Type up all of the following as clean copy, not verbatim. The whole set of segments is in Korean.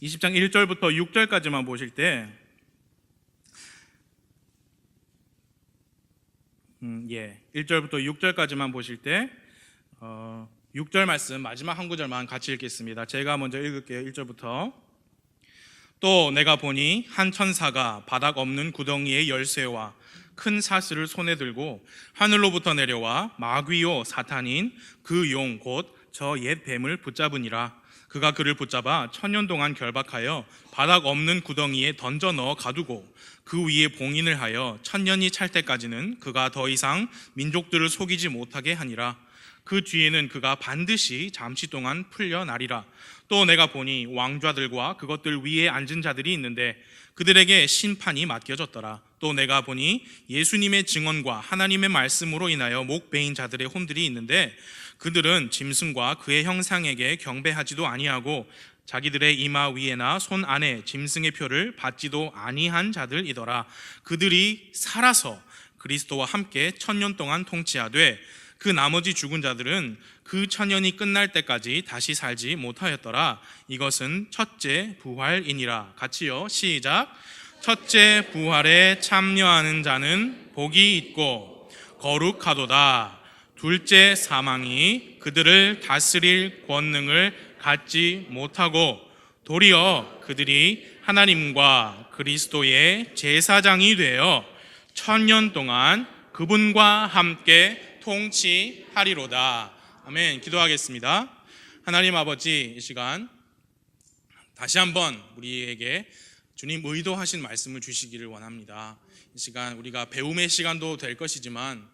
20장 1절부터 6절까지만 보실 때 1절부터 6절까지만 보실 때 6절 말씀 마지막 한 구절만 같이 읽겠습니다. 제가 먼저 읽을게요. 1절부터. 또 내가 보니 한 천사가 바닥 없는 구덩이의 열쇠와 큰 사슬을 손에 들고 하늘로부터 내려와 마귀요 사탄인 그 용 곧 저 옛 뱀을 붙잡으니라. 그가 그를 붙잡아 1000년 동안 결박하여 바닥 없는 구덩이에 던져 넣어 가두고 그 위에 봉인을 하여 1000년이 찰 때까지는 그가 더 이상 민족들을 속이지 못하게 하니라. 그 뒤에는 그가 반드시 잠시 동안 풀려나리라. 또 내가 보니 왕좌들과 그것들 위에 앉은 자들이 있는데 그들에게 심판이 맡겨졌더라. 또 내가 보니 예수님의 증언과 하나님의 말씀으로 인하여 목 베인 자들의 혼들이 있는데 그들은 짐승과 그의 형상에게 경배하지도 아니하고 자기들의 이마 위에나 손 안에 짐승의 표를 받지도 아니한 자들이더라. 그들이 살아서 그리스도와 함께 1000년 동안 통치하되 그 나머지 죽은 자들은 그 1000년이 끝날 때까지 다시 살지 못하였더라. 이것은 첫째 부활이니라. 같이요, 시작. 첫째 부활에 참여하는 자는 복이 있고 거룩하도다. 둘째 사망이 그들을 다스릴 권능을 갖지 못하고 도리어 그들이 하나님과 그리스도의 제사장이 되어 1000년 동안 그분과 함께 통치하리로다. 아멘. 기도하겠습니다. 하나님 아버지, 이 시간 다시 한번 우리에게 주님 의도하신 말씀을 주시기를 원합니다. 이 시간 우리가 배움의 시간도 될 것이지만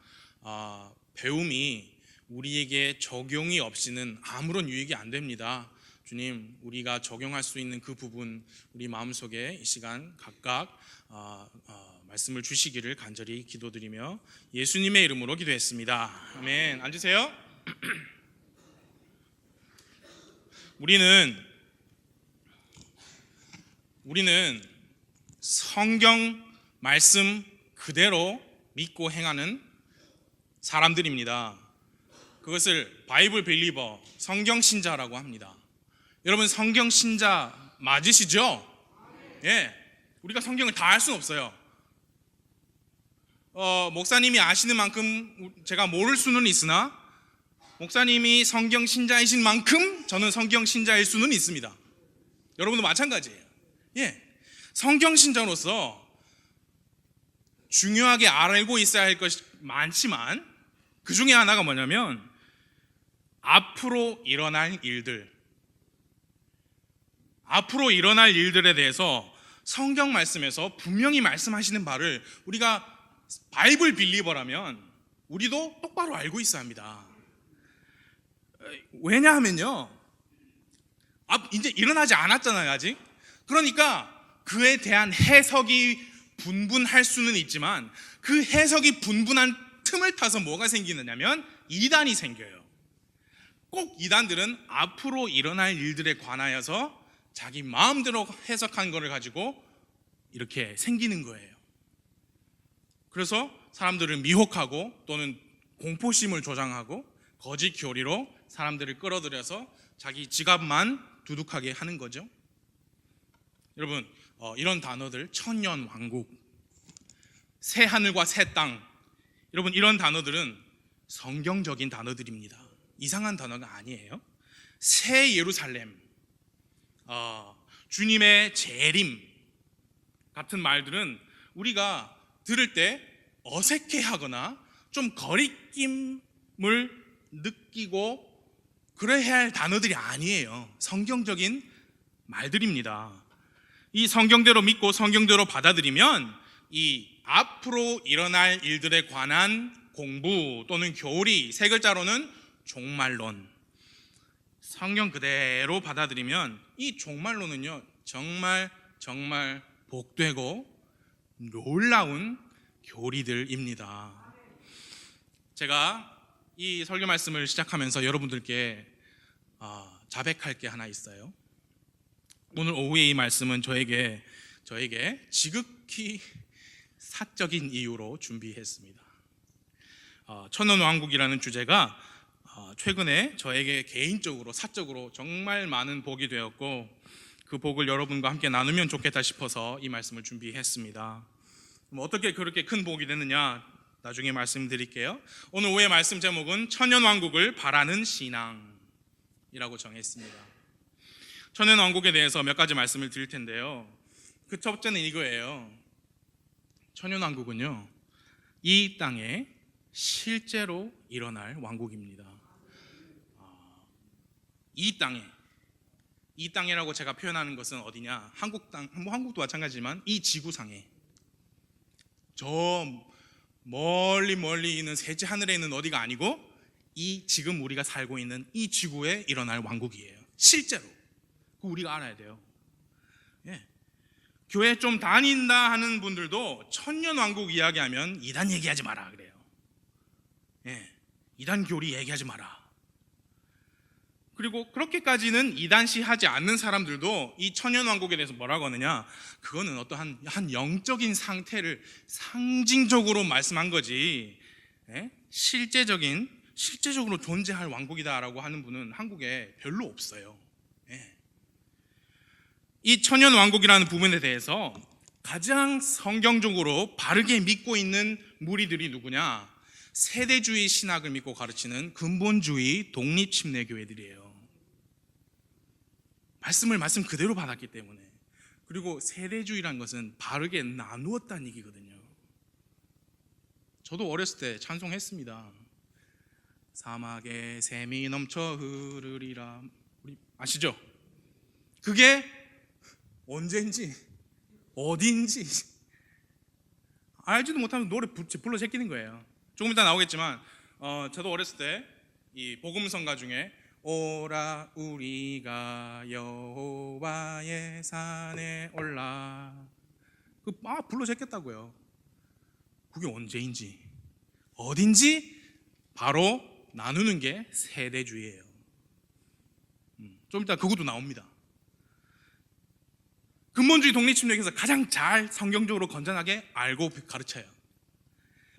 배움이 우리에게 적용이 없이는 아무런 유익이 안 됩니다. 주님, 우리가 적용할 수 있는 그 부분 우리 마음속에 이 시간 각각 말씀을 주시기를 간절히 기도드리며 예수님의 이름으로 기도했습니다. 아멘. 앉으세요. 우리는 성경 말씀 그대로 믿고 행하는 사람들입니다. 그것을 바이블 빌리버, 성경 신자라고 합니다. 여러분, 성경 신자 맞으시죠? 예. 우리가 성경을 다 알 수는 없어요. 목사님이 아시는 만큼 제가 모를 수는 있으나 목사님이 성경 신자이신 만큼 저는 성경 신자일 수는 있습니다. 여러분도 마찬가지예요. 예. 성경 신자로서 중요하게 알고 있어야 할 것이 많지만 그 중에 하나가 뭐냐면 앞으로 일어날 일들에 대해서 성경 말씀에서 분명히 말씀하시는 바를 우리가 바이블 빌리버라면 우리도 똑바로 알고 있어야 합니다. 왜냐하면요, 이제 일어나지 않았잖아요, 아직. 그러니까 그에 대한 해석이 분분할 수는 있지만 그 해석이 분분한 틈을 타서 뭐가 생기느냐면 이단이 생겨요. 꼭 이단들은 앞으로 일어날 일들에 관하여서 자기 마음대로 해석한 거를 가지고 이렇게 생기는 거예요. 그래서 사람들을 미혹하고 또는 공포심을 조장하고 거짓 교리로 사람들을 끌어들여서 자기 지갑만 두둑하게 하는 거죠. 여러분, 이런 단어들, 천년왕국, 새 하늘과 새 땅, 여러분, 이런 단어들은 성경적인 단어들입니다. 이상한 단어가 아니에요. 새 예루살렘, 주님의 재림 같은 말들은 우리가 들을 때 어색해하거나 좀 거리낌을 느끼고 그래야 할 단어들이 아니에요. 성경적인 말들입니다. 이 성경대로 믿고 성경대로 받아들이면 이 앞으로 일어날 일들에 관한 공부 또는 교리, 세 글자로는 종말론, 성경 그대로 받아들이면 이 종말론은요 정말 복되고 놀라운 교리들입니다. 제가 이 설교 말씀을 시작하면서 여러분들께 자백할 게 하나 있어요. 오늘 오후에 이 말씀은 저에게 지극히 사적인 이유로 준비했습니다. 천년왕국이라는 주제가 최근에 저에게 개인적으로 사적으로 정말 많은 복이 되었고 그 복을 여러분과 함께 나누면 좋겠다 싶어서 이 말씀을 준비했습니다. 어떻게 그렇게 큰 복이 됐느냐 나중에 말씀드릴게요. 오늘 오후의 말씀 제목은 천년왕국을 바라는 신앙이라고 정했습니다. 천년왕국에 대해서 몇 가지 말씀을 드릴 텐데요. 그 첫째는 이거예요. 천년왕국은요, 이 땅에 실제로 일어날 왕국입니다. 이 땅이라고 제가 표현하는 것은 어디냐? 한국 땅, 뭐 한국도 마찬가지지만 이 지구상에, 저 멀리 있는 셋째 하늘에 있는 어디가 아니고 이 지금 우리가 살고 있는 이 지구에 일어날 왕국이에요. 실제로. 그거 우리가 알아야 돼요. 예. 교회 좀 다닌다 하는 분들도 천년왕국 이야기하면 이단 얘기하지 마라 그래요. 예. 이단 교리 얘기하지 마라. 그리고 그렇게까지는 이단시하지 않는 사람들도 이 천년왕국에 대해서 뭐라고 하느냐, 그거는 어떠한 한 영적인 상태를 상징적으로 말씀한 거지, 예? 실제적으로 존재할 왕국이다라고 하는 분은 한국에 별로 없어요. 예. 이 천년왕국이라는 부분에 대해서 가장 성경적으로 바르게 믿고 있는 무리들이 누구냐? 세대주의 신학을 믿고 가르치는 근본주의 독립침례교회들이에요. 말씀 그대로 받았기 때문에. 그리고 세대주의란 것은 바르게 나누었다는 얘기거든요. 저도 어렸을 때 찬송했습니다. 사막에 샘이 넘쳐 흐르리라. 우리 아시죠? 그게 언제인지 어딘지 알지도 못하면 노래 불러 제끼는 거예요. 조금 이따 나오겠지만 저도 어렸을 때 이 복음성가 중에 오라 우리가 여호와의 산에 올라, 그 불러 제꼈다고요. 그게 언제인지 어딘지 바로 나누는 게 세대주의예요. 좀 이따 그것도 나옵니다. 근본주의 독립침략에서 가장 잘 성경적으로 건전하게 알고 가르쳐요.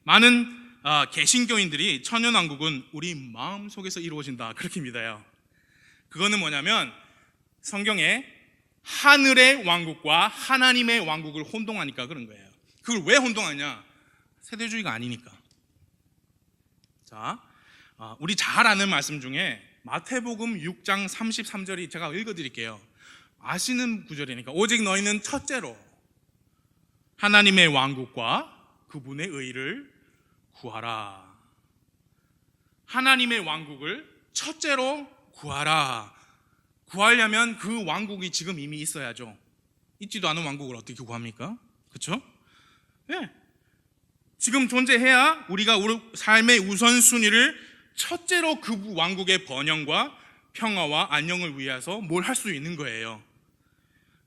많은 개신교인들이 천년왕국은 우리 마음속에서 이루어진다 그렇게 믿어요. 그거는 뭐냐면 성경에 하늘의 왕국과 하나님의 왕국을 혼동하니까 그런 거예요. 그걸 왜 혼동하냐? 세대주의가 아니니까. 자, 우리 잘 아는 말씀 중에 마태복음 6장 33절이 제가 읽어드릴게요. 아시는 구절이니까. 오직 너희는 첫째로 하나님의 왕국과 그분의 의를 구하라. 하나님의 왕국을 첫째로 구하라. 구하려면 그 왕국이 지금 이미 있어야죠. 있지도 않은 왕국을 어떻게 구합니까? 그렇죠? 네. 지금 존재해야 우리가 우리 삶의 우선순위를 첫째로 그 왕국의 번영과 평화와 안녕을 위해서 뭘 할 수 있는 거예요.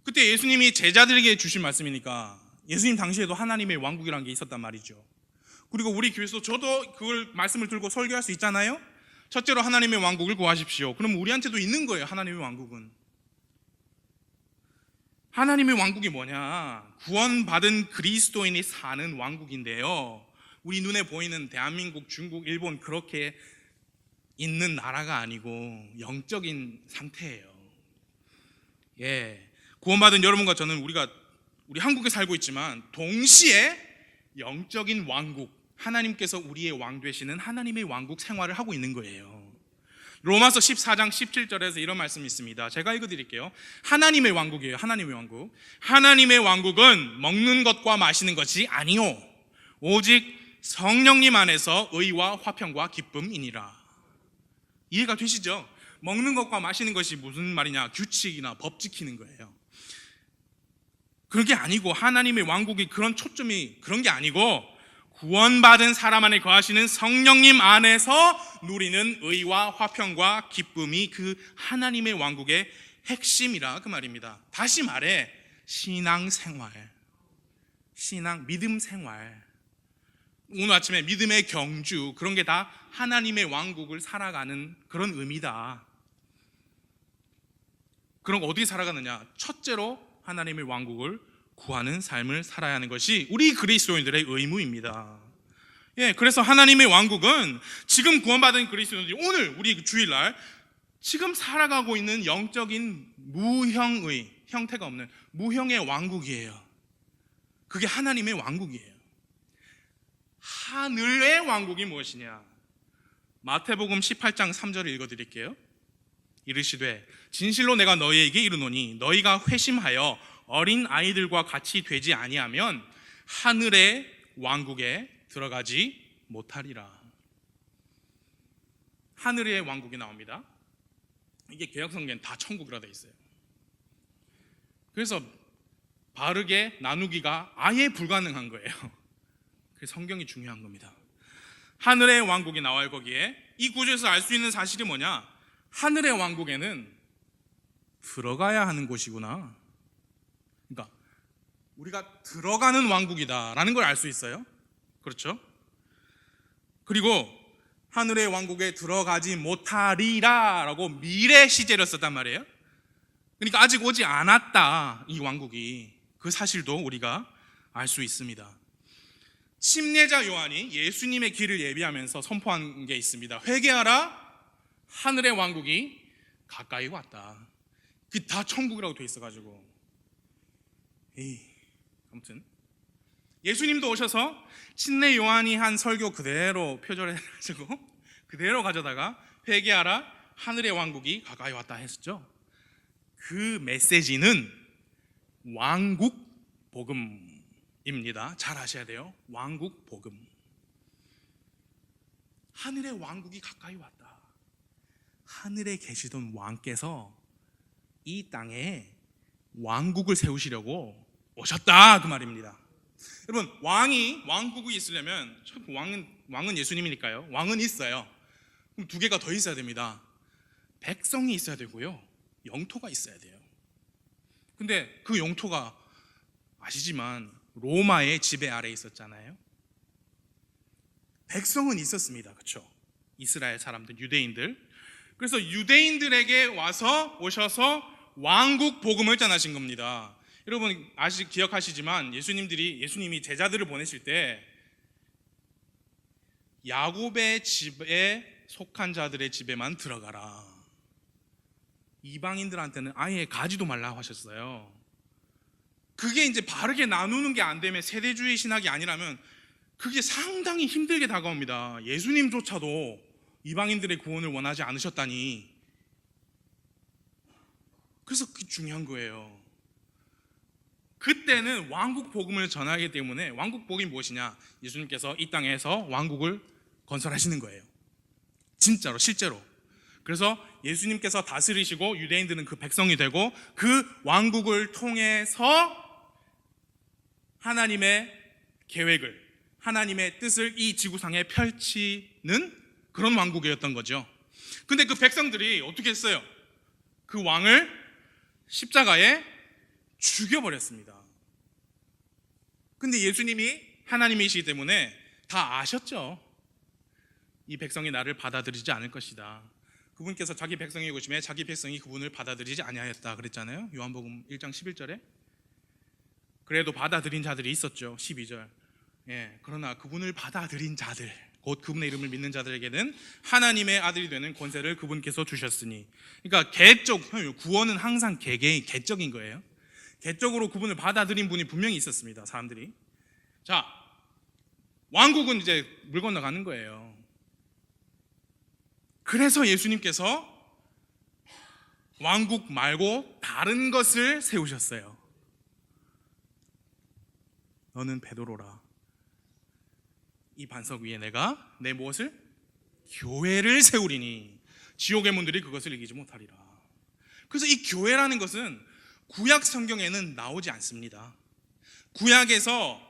그때 예수님이 제자들에게 주신 말씀이니까 예수님 당시에도 하나님의 왕국이라는 게 있었단 말이죠. 그리고 우리 교회에서 저도 그걸 말씀을 들고 설교할 수 있잖아요. 첫째로 하나님의 왕국을 구하십시오. 그럼 우리한테도 있는 거예요. 하나님의 왕국은. 하나님의 왕국이 뭐냐? 구원받은 그리스도인이 사는 왕국인데요, 우리 눈에 보이는 대한민국, 중국, 일본 그렇게 있는 나라가 아니고 영적인 상태예요. 예, 구원받은 여러분과 저는 우리 한국에 살고 있지만 동시에 영적인 왕국, 하나님께서 우리의 왕 되시는 하나님의 왕국 생활을 하고 있는 거예요. 로마서 14장 17절에서 이런 말씀이 있습니다. 제가 읽어드릴게요. 하나님의 왕국이에요. 하나님의 왕국. 하나님의 왕국은 먹는 것과 마시는 것이 아니요 오직 성령님 안에서 의와 화평과 기쁨이니라. 이해가 되시죠? 먹는 것과 마시는 것이 무슨 말이냐? 규칙이나 법 지키는 거예요. 그런 게 아니고, 하나님의 왕국이 그런 초점이 그런 게 아니고, 구원받은 사람 안에 거하시는 성령님 안에서 누리는 의와 화평과 기쁨이 그 하나님의 왕국의 핵심이라 그 말입니다. 다시 말해 신앙생활, 믿음 생활, 오늘 아침에 믿음의 경주, 그런 게 다 하나님의 왕국을 살아가는 그런 의미다. 그런 거 어떻게 살아가느냐? 첫째로 하나님의 왕국을 구하는 삶을 살아야 하는 것이 우리 그리스도인들의 의무입니다. 예, 그래서 하나님의 왕국은 지금 구원받은 그리스도인들이 오늘 우리 주일날 지금 살아가고 있는 영적인 무형의, 형태가 없는 무형의 왕국이에요. 그게 하나님의 왕국이에요. 하늘의 왕국이 무엇이냐? 마태복음 18장 3절을 읽어드릴게요. 이르시되 진실로 내가 너희에게 이르노니 너희가 회심하여 어린 아이들과 같이 되지 아니하면 하늘의 왕국에 들어가지 못하리라. 하늘의 왕국이 나옵니다. 이게 개역성경엔 다 천국이라 되어 있어요. 그래서 바르게 나누기가 아예 불가능한 거예요. 그래서 성경이 중요한 겁니다. 하늘의 왕국이 나와요. 거기에 이 구절에서 알 수 있는 사실이 뭐냐? 하늘의 왕국에는 들어가야 하는 곳이구나. 그러니까 우리가 들어가는 왕국이다라는 걸 알 수 있어요. 그렇죠? 그리고 하늘의 왕국에 들어가지 못하리라 라고 미래 시제를 썼단 말이에요. 그러니까 아직 오지 않았다, 이 왕국이. 그 사실도 우리가 알 수 있습니다. 침례자 요한이 예수님의 길을 예비하면서 선포한 게 있습니다. 회개하라, 하늘의 왕국이 가까이 왔다. 그게 다 천국이라고 돼 있어가지고. 아무튼 예수님도 오셔서 침례 요한이 한 설교 그대로 표절해가지고 그대로 가져다가 회개하라, 하늘의 왕국이 가까이 왔다 했었죠. 그 메시지는 왕국 복음입니다. 잘 아셔야 돼요. 왕국 복음. 하늘의 왕국이 가까이 왔다. 하늘에 계시던 왕께서 이 땅에 왕국을 세우시려고 오셨다, 그 말입니다. 여러분, 왕국이 있으려면 왕은 예수님이니까요. 왕은 있어요. 그럼 두 개가 더 있어야 됩니다. 백성이 있어야 되고요, 영토가 있어야 돼요. 근데 그 영토가 아시지만 로마의 지배 아래에 있었잖아요. 백성은 있었습니다. 그렇죠? 이스라엘 사람들, 유대인들. 그래서 유대인들에게 오셔서 왕국 복음을 전하신 겁니다. 여러분 기억하시지만 예수님이 제자들을 보내실 때 야곱의 집에 속한 자들의 집에만 들어가라. 이방인들한테는 아예 가지도 말라고 하셨어요. 그게 이제 바르게 나누는 게 안 되면 세대주의 신학이 아니라면 그게 상당히 힘들게 다가옵니다. 예수님조차도 이방인들의 구원을 원하지 않으셨다니. 그래서 그게 중요한 거예요. 그때는 왕국 복음을 전하기 때문에 왕국 복음이 무엇이냐? 예수님께서 이 땅에서 왕국을 건설하시는 거예요. 진짜로, 실제로. 그래서 예수님께서 다스리시고 유대인들은 그 백성이 되고 그 왕국을 통해서 하나님의 계획을, 하나님의 뜻을 이 지구상에 펼치는 그런 왕국이었던 거죠. 근데 그 백성들이 어떻게 했어요? 그 왕을 십자가에 죽여버렸습니다. 근데 예수님이 하나님이시기 때문에 다 아셨죠. 이 백성이 나를 받아들이지 않을 것이다. 그분께서 자기 백성이 오심에 자기 백성이 그분을 받아들이지 아니하였다 그랬잖아요. 요한복음 1장 11절에. 그래도 받아들인 자들이 있었죠. 12절. 그러나 그분을 받아들인 자들, 곧 그분의 이름을 믿는 자들에게는 하나님의 아들이 되는 권세를 그분께서 주셨으니. 그러니까 구원은 항상 개적인 거예요. 개적으로 그분을 받아들인 분이 분명히 있었습니다. 사람들이. 자, 왕국은 이제 물 건너가는 거예요. 그래서 예수님께서 왕국 말고 다른 것을 세우셨어요. 너는 베드로라. 이 반석 위에 내가 내 무엇을? 교회를 세우리니 지옥의 문들이 그것을 이기지 못하리라. 그래서 이 교회라는 것은 구약 성경에는 나오지 않습니다. 구약에서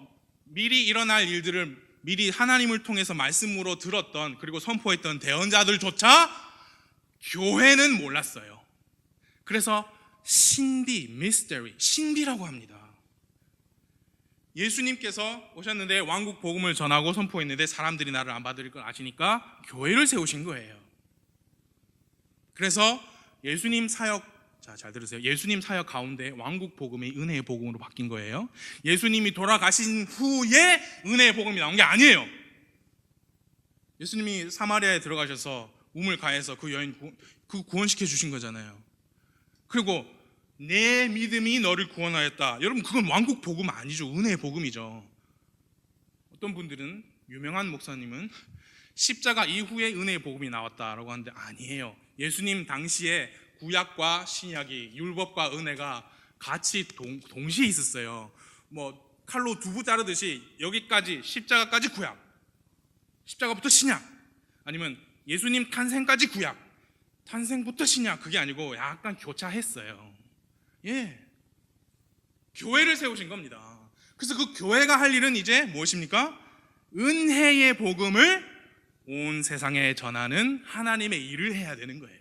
미리 일어날 일들을 미리 하나님을 통해서 말씀으로 들었던, 그리고 선포했던 대언자들조차 교회는 몰랐어요. 그래서 신비라고 합니다. 예수님께서 오셨는데 왕국 복음을 전하고 선포했는데 사람들이 나를 안 받을 걸 아시니까 교회를 세우신 거예요. 그래서 예수님 사역, 잘 들으세요. 예수님 사역 가운데 왕국 복음이 은혜의 복음으로 바뀐 거예요. 예수님이 돌아가신 후에 은혜의 복음이 나온 게 아니에요. 예수님이 사마리아에 들어가셔서 우물 가해서 그 여인 구원시켜 주신 거잖아요. 그리고 내 믿음이 너를 구원하였다. 여러분, 그건 왕국 복음 아니죠. 은혜의 복음이죠. 어떤 분들은, 유명한 목사님은 십자가 이후에 은혜의 복음이 나왔다라고 하는데 아니에요. 예수님 당시에 구약과 신약이, 율법과 은혜가 같이 동시에 있었어요. 뭐 칼로 두부 자르듯이 여기까지 십자가까지 구약, 십자가부터 신약, 아니면 예수님 탄생까지 구약, 탄생부터 신약, 그게 아니고 약간 교차했어요. 예, 교회를 세우신 겁니다. 그래서 그 교회가 할 일은 이제 무엇입니까? 은혜의 복음을 온 세상에 전하는 하나님의 일을 해야 되는 거예요.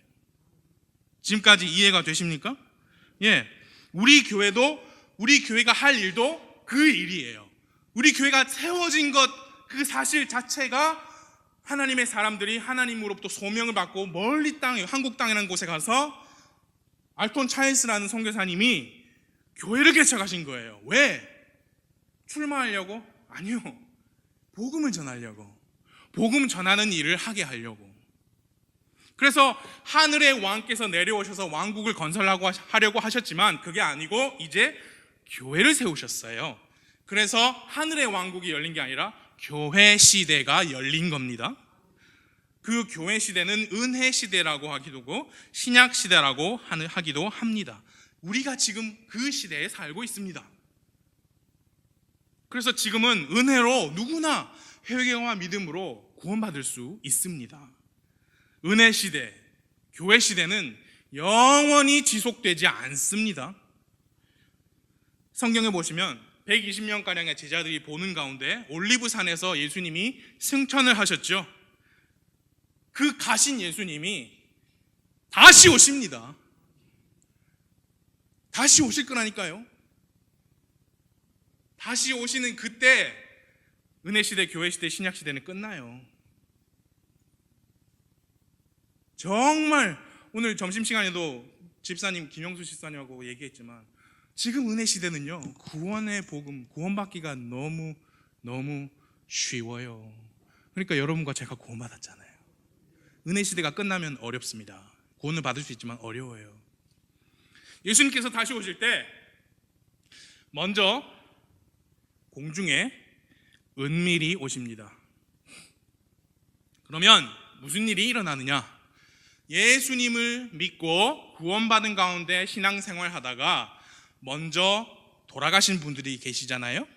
지금까지 이해가 되십니까? 예, 우리 교회가 할 일도 그 일이에요. 우리 교회가 세워진 것, 그 사실 자체가 하나님의 사람들이 하나님으로부터 소명을 받고 멀리 땅에, 한국 땅이라는 곳에 가서 알톤 차일스라는 선교사님이 교회를 개척하신 거예요. 왜? 출마하려고? 아니요. 복음을 전하려고. 복음 전하는 일을 하게 하려고. 그래서 하늘의 왕께서 내려오셔서 왕국을 건설하려고 하셨지만 그게 아니고 이제 교회를 세우셨어요. 그래서 하늘의 왕국이 열린 게 아니라 교회 시대가 열린 겁니다. 그 교회 시대는 은혜 시대라고 하기도 하고 신약 시대라고 하기도 합니다. 우리가 지금 그 시대에 살고 있습니다. 그래서 지금은 은혜로 누구나 회개와 믿음으로 구원받을 수 있습니다. 은혜 시대, 교회 시대는 영원히 지속되지 않습니다. 성경에 보시면 120명가량의 제자들이 보는 가운데 올리브산에서 예수님이 승천을 하셨죠. 그 가신 예수님이 다시 오십니다. 다시 오실 거라니까요. 다시 오시는 그때 은혜 시대, 교회 시대, 신약 시대는 끝나요. 정말 오늘 점심시간에도 집사님 김영수 집사님하고 얘기했지만 지금 은혜 시대는요, 구원의 복음, 구원받기가 너무 쉬워요. 그러니까 여러분과 제가 구원받았잖아요. 은혜 시대가 끝나면 어렵습니다. 구원을 받을 수 있지만 어려워요. 예수님께서 다시 오실 때 먼저 공중에 은밀히 오십니다. 그러면 무슨 일이 일어나느냐? 예수님을 믿고 구원받은 가운데 신앙생활 하다가 먼저 돌아가신 분들이 계시잖아요.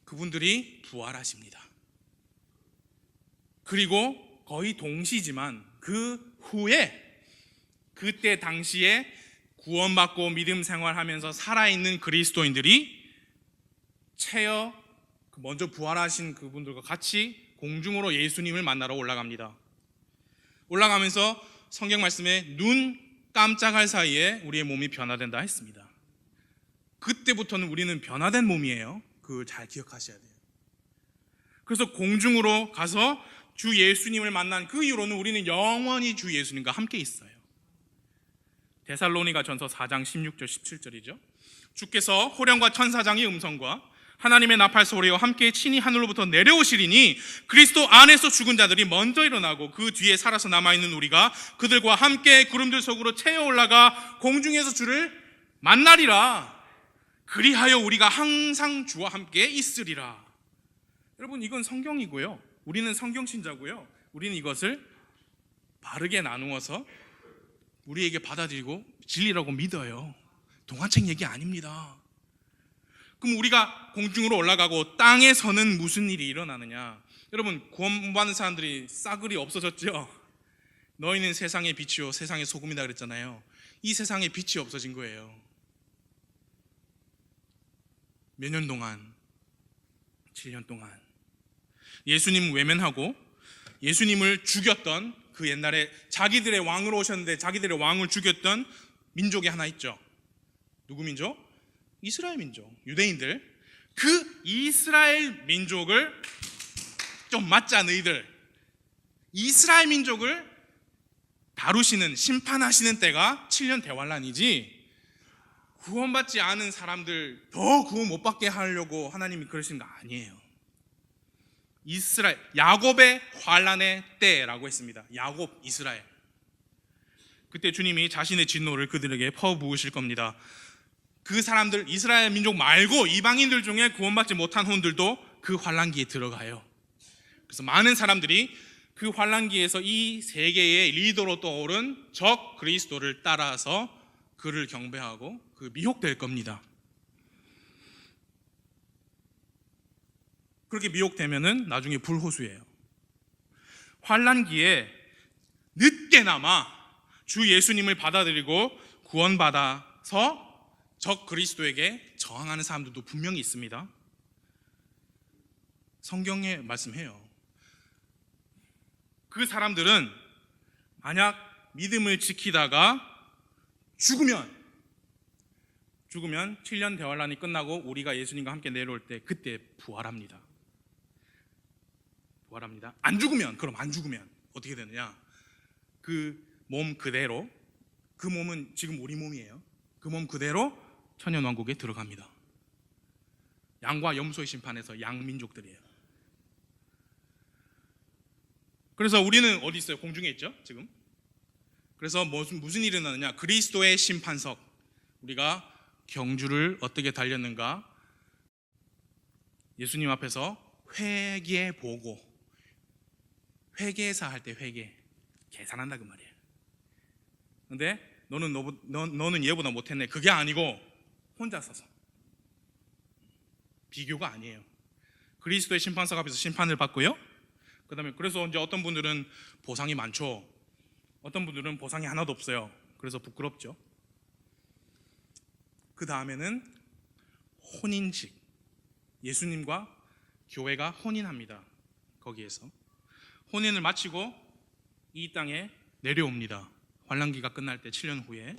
그분들이 부활하십니다. 그리고 거의 동시지만 그 후에 그때 당시에 구원받고 믿음 생활하면서 살아있는 그리스도인들이 먼저 부활하신 그분들과 같이 공중으로 예수님을 만나러 올라갑니다. 올라가면서 성경 말씀에 눈 깜짝할 사이에 우리의 몸이 변화된다 했습니다. 그때부터는 우리는 변화된 몸이에요. 그걸 잘 기억하셔야 돼요. 그래서 공중으로 가서 주 예수님을 만난 그 이후로는 우리는 영원히 주 예수님과 함께 있어요. 데살로니가 전서 4장 16절 17절이죠. 주께서 호령과 천사장의 음성과 하나님의 나팔 소리와 함께 친히 하늘로부터 내려오시리니 그리스도 안에서 죽은 자들이 먼저 일어나고 그 뒤에 살아서 남아있는 우리가 그들과 함께 구름들 속으로 채어 올라가 공중에서 주를 만나리라. 그리하여 우리가 항상 주와 함께 있으리라. 여러분, 이건 성경이고요. 우리는 성경 신자고요. 우리는 이것을 바르게 나누어서 우리에게 받아들이고 진리라고 믿어요. 동화책 얘기 아닙니다. 그럼 우리가 공중으로 올라가고 땅에서는 무슨 일이 일어나느냐? 여러분, 구원받는 사람들이 싸그리 없어졌죠? 너희는 세상의 빛이요 세상의 소금이다 그랬잖아요. 이 세상에 빛이 없어진 거예요. 몇 년 동안? 7년 동안 예수님 외면하고 예수님을 죽였던 그 옛날에 자기들의 왕으로 오셨는데 자기들의 왕을 죽였던 민족이 하나 있죠. 누구 민족? 이스라엘 민족, 유대인들. 그 이스라엘 민족을 좀 맞자 너희들. 이스라엘 민족을 다루시는, 심판하시는 때가 7년 대환란이지 구원받지 않은 사람들 더 구원 못 받게 하려고 하나님이 그러시는 거 아니에요. 이스라엘, 야곱의 환란의 때라고 했습니다. 야곱, 이스라엘. 그때 주님이 자신의 진노를 그들에게 퍼부으실 겁니다. 그 사람들, 이스라엘 민족 말고 이방인들 중에 구원받지 못한 혼들도 그 환란기에 들어가요. 그래서 많은 사람들이 그 환란기에서 이 세계의 리더로 떠오른 적 그리스도를 따라서 그를 경배하고 그 미혹될 겁니다. 그렇게 미혹되면은 나중에 불호수예요. 환란기에 늦게나마 주 예수님을 받아들이고 구원받아서 적 그리스도에게 저항하는 사람들도 분명히 있습니다. 성경에 말씀해요. 그 사람들은 만약 믿음을 지키다가 죽으면 7년 대환란이 끝나고 우리가 예수님과 함께 내려올 때 그때 부활합니다. 안 죽으면 어떻게 되느냐? 그 몸 그대로, 그 몸은 지금 우리 몸이에요. 그 몸 그대로 천년왕국에 들어갑니다. 양과 염소의 심판에서 양민족들이에요. 그래서 우리는 어디 있어요? 공중에 있죠, 지금. 그래서 무슨 일이 일어나느냐? 그리스도의 심판석, 우리가 경주를 어떻게 달렸는가? 예수님 앞에서 회계 보고, 회계사 할 때 회계 계산한다 그 말이에요. 근데 너는 얘보다 못했네, 그게 아니고 혼자 서서, 비교가 아니에요. 그리스도의 심판석 앞에서 심판을 받고요. 그 다음에 그래서 이제 어떤 분들은 보상이 많죠. 어떤 분들은 보상이 하나도 없어요. 그래서 부끄럽죠. 그 다음에는 혼인식, 예수님과 교회가 혼인합니다. 거기에서 혼인을 마치고 이 땅에 내려옵니다. 환란기가 끝날 때 7년 후에.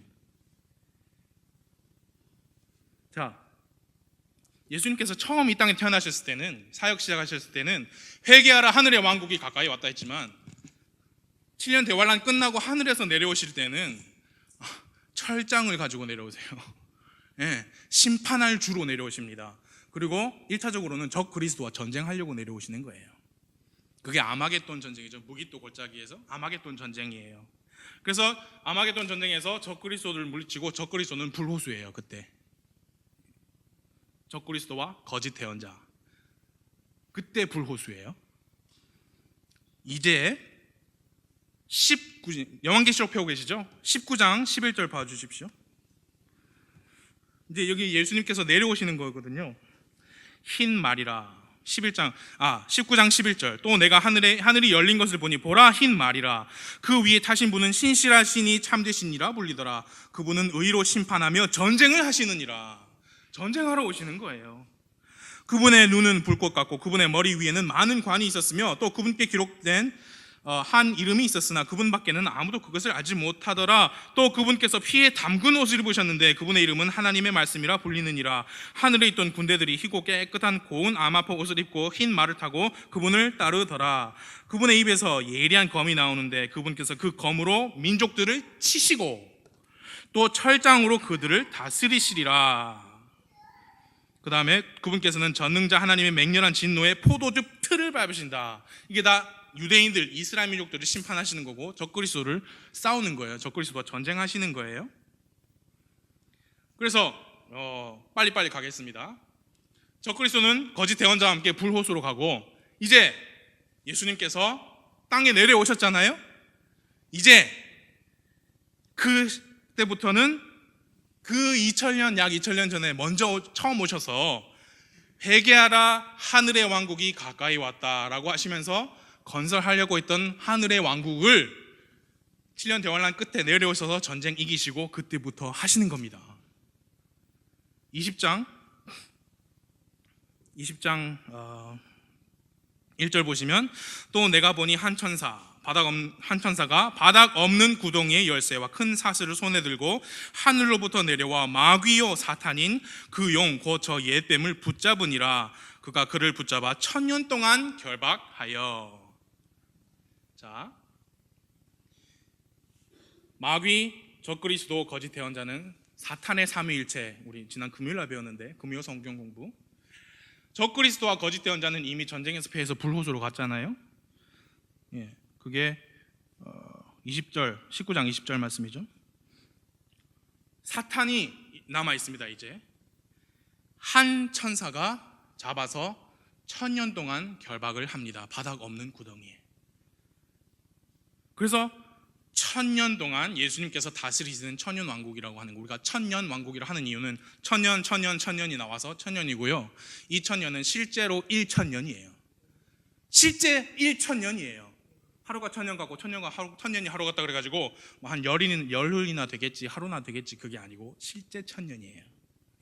자, 예수님께서 처음 이 땅에 태어나셨을 때는, 사역 시작하셨을 때는 회개하라 하늘의 왕국이 가까이 왔다 했지만 7년 대환란 끝나고 하늘에서 내려오실 때는 철장을 가지고 내려오세요. 네, 심판할 주로 내려오십니다. 그리고 1차적으로는 적 그리스도와 전쟁하려고 내려오시는 거예요. 그게 아마겟돈 전쟁이죠. 무기또 골짜기에서 아마겟돈 전쟁이에요. 그래서 아마겟돈 전쟁에서 적 그리스도를 물리치고, 적 그리스도는 불호수예요. 그때 적 그리스도와 거짓 대언자, 그때 불호수예요. 이제 요한계시록 펴고 계시죠? 19장 11절 봐주십시오. 이제 여기 예수님께서 내려오시는 거거든요. 흰 말이라. 19장 11절. 또 내가 하늘이 열린 것을 보니 보라, 흰 말이라. 그 위에 타신 분은 신실하시니 참되시니라 불리더라. 그분은 의로 심판하며 전쟁을 하시느니라. 전쟁하러 오시는 거예요. 그분의 눈은 불꽃 같고 그분의 머리 위에는 많은 관이 있었으며 또 그분께 기록된 한 이름이 있었으나 그분밖에는 아무도 그것을 알지 못하더라. 또 그분께서 피에 담근 옷을 입으셨는데 그분의 이름은 하나님의 말씀이라 불리느니라. 하늘에 있던 군대들이 희고 깨끗한 고운 아마포 옷을 입고 흰 말을 타고 그분을 따르더라. 그분의 입에서 예리한 검이 나오는데 그분께서 그 검으로 민족들을 치시고 또 철장으로 그들을 다스리시리라. 그 다음에 그분께서는 전능자 하나님의 맹렬한 진노에 포도즙 틀을 밟으신다. 이게 다 유대인들, 이스라엘 민족들을 심판하시는 거고 적그리스도를 싸우는 거예요. 적그리스도와 전쟁하시는 거예요. 그래서 빨리빨리 가겠습니다. 적그리스도는 거짓 대언자와 함께 불호수로 가고, 이제 예수님께서 땅에 내려오셨잖아요. 이제 그때부터는 약 2000년 전에 먼저 처음 오셔서 회개하라 하늘의 왕국이 가까이 왔다라고 하시면서 건설하려고 했던 하늘의 왕국을 7년 대환란 끝에 내려오셔서 전쟁 이기시고 그때부터 하시는 겁니다. 20장 1절 보시면 또 내가 보니 한 천사가 바닥 없는 구덩이의 열쇠와 큰 사슬을 손에 들고 하늘로부터 내려와 마귀요 사탄인 그 용 곧 저 옛뱀을 붙잡으니라. 그가 그를 붙잡아 1000년 동안 결박하여. 자, 마귀, 적그리스도, 거짓 대언자는 사탄의 삼위일체, 우리 지난 금요일날 배웠는데 금요 성경 공부, 적그리스도와 거짓 대언자는 이미 전쟁에서 패해서 불호소로 갔잖아요. 예, 그게 20절, 19장 20절 말씀이죠. 사탄이 남아 있습니다. 이제 한 천사가 잡아서 1000년 동안 결박을 합니다. 바닥 없는 구덩이에. 그래서 1000년 동안 예수님께서 다스리시는 천년왕국이라고 하는 거, 우리가 천년왕국이라고 하는 이유는 천년이 나와서 1000년이고요. 이 1000년은 실제로 1000년이에요. 실제 1000년이에요. 하루가 1000년 같고 1000년이 하루 같다 그래가지고 뭐 한 열흘이나 되겠지, 하루나 되겠지, 그게 아니고 실제 1000년이에요.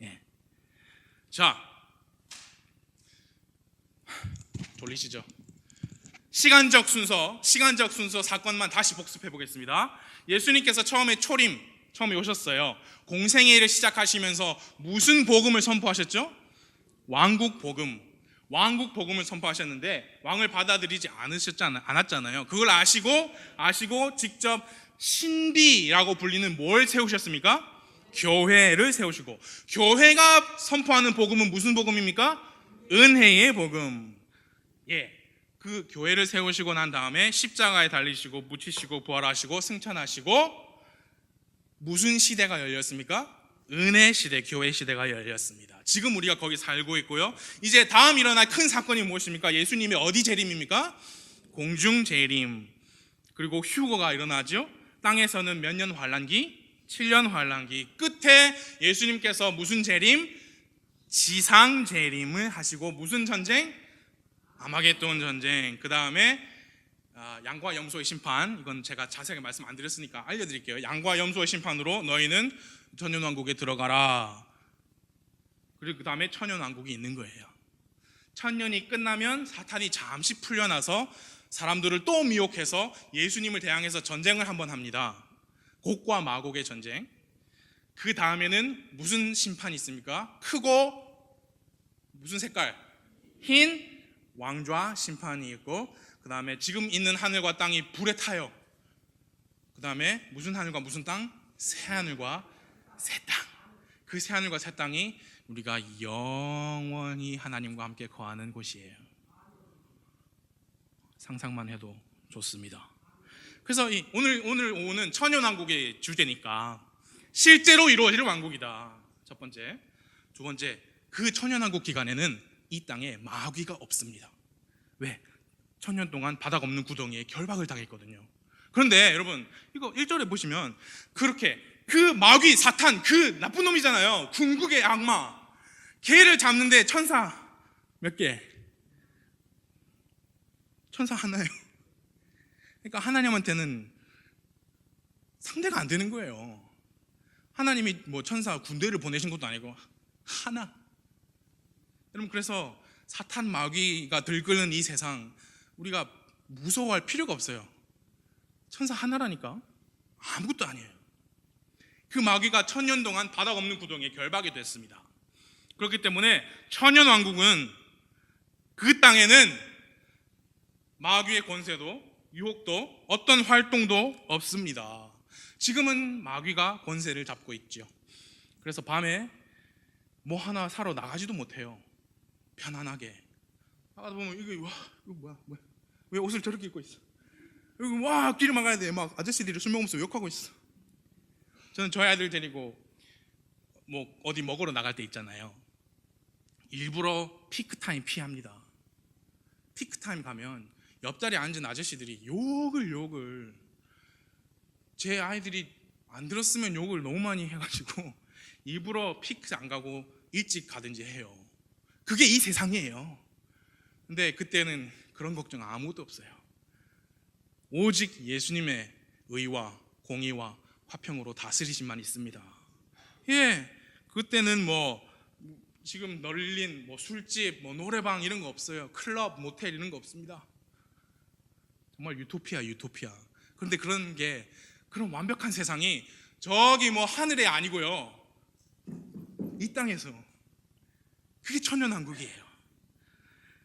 예. 자, 졸리시죠? 시간적 순서 사건만 다시 복습해 보겠습니다. 예수님께서 처음에 오셨어요. 공생애를 를 시작하시면서 무슨 복음을 선포하셨죠? 왕국 복음을 선포하셨는데 왕을 받아들이지 않았잖아요. 그걸 아시고 직접 신비라고 불리는 뭘 세우셨습니까? 교회를 세우시고, 교회가 선포하는 복음은 무슨 복음입니까? 은혜의 복음. 예. 그 교회를 세우시고 난 다음에 십자가에 달리시고 묻히시고 부활하시고 승천하시고 무슨 시대가 열렸습니까? 은혜 시대, 교회 시대가 열렸습니다. 지금 우리가 거기 살고 있고요. 이제 다음 일어날 큰 사건이 무엇입니까? 예수님의 어디 재림입니까? 공중 재림. 그리고 휴거가 일어나죠. 땅에서는 몇 년 환란기? 7년 환란기. 끝에 예수님께서 무슨 재림? 지상 재림을 하시고, 무슨 전쟁? 아마겟돈 전쟁. 그 다음에 양과 염소의 심판. 이건 제가 자세하게 말씀 안 드렸으니까 알려드릴게요. 양과 염소의 심판으로 너희는 천년왕국에 들어가라. 그리고 그 다음에 천년왕국이 있는 거예요. 천년이 끝나면 사탄이 잠시 풀려나서 사람들을 또 미혹해서 예수님을 대항해서 전쟁을 한번 합니다. 곡과 마곡의 전쟁. 그 다음에는 무슨 심판이 있습니까? 크고 무슨 색깔? 흰 왕좌 심판이 있고, 그 다음에 지금 있는 하늘과 땅이 불에 타요. 그 다음에 무슨 하늘과 무슨 땅? 새하늘과 새 땅. 그 새하늘과 새 땅이 우리가 영원히 하나님과 함께 거하는 곳이에요. 상상만 해도 좋습니다. 그래서 오늘 오후는 천년왕국의 주제니까 실제로 이루어질 왕국이다. 첫 번째. 두 번째, 그 천년왕국 기간에는 이 땅에 마귀가 없습니다. 왜? 1000년 동안 바닥 없는 구덩이에 결박을 당했거든요. 그런데 여러분, 이거 1절에 보시면 그렇게 그 마귀, 사탄, 그 나쁜 놈이잖아요. 궁극의 악마. 걔를 잡는데 천사 몇 개? 천사 하나예요. 그러니까 하나님한테는 상대가 안 되는 거예요. 하나님이 뭐 천사 군대를 보내신 것도 아니고 하나. 여러분, 그래서 사탄 마귀가 들끓는 이 세상 우리가 무서워할 필요가 없어요. 천사 하나라니까. 아무것도 아니에요. 그 마귀가 1000년 동안 바닥 없는 구덩이에 결박이 됐습니다. 그렇기 때문에 천년왕국은 그 땅에는 마귀의 권세도 유혹도 어떤 활동도 없습니다. 지금은 마귀가 권세를 잡고 있죠. 그래서 밤에 뭐 하나 사러 나가지도 못해요. 편안하게 나가다 보면 이거 뭐야? 왜 옷을 저렇게 입고 있어? 여기 와 길을 막아야 돼. 막 아저씨들이 술 먹으면서 욕하고 있어. 저는 저희 아이들 데리고 뭐 어디 먹으러 나갈 때 있잖아요. 일부러 피크타임 피합니다. 피크타임 가면 옆자리에 앉은 아저씨들이 욕을 제 아이들이 안 들었으면 욕을 너무 많이 해가지고 일부러 피크 안 가고 일찍 가든지 해요. 그게 이 세상이에요. 근데 그때는 그런 걱정 아무것도 없어요. 오직 예수님의 의와 공의와 화평으로 다스리심만 있습니다. 예, 그때는 뭐 지금 널린 뭐 술집, 뭐 노래방 이런 거 없어요. 클럽, 모텔 이런 거 없습니다. 정말 유토피아. 그런데 그런 완벽한 세상이 저기 뭐 하늘에 아니고요, 이 땅에서. 그게 천년왕국이에요.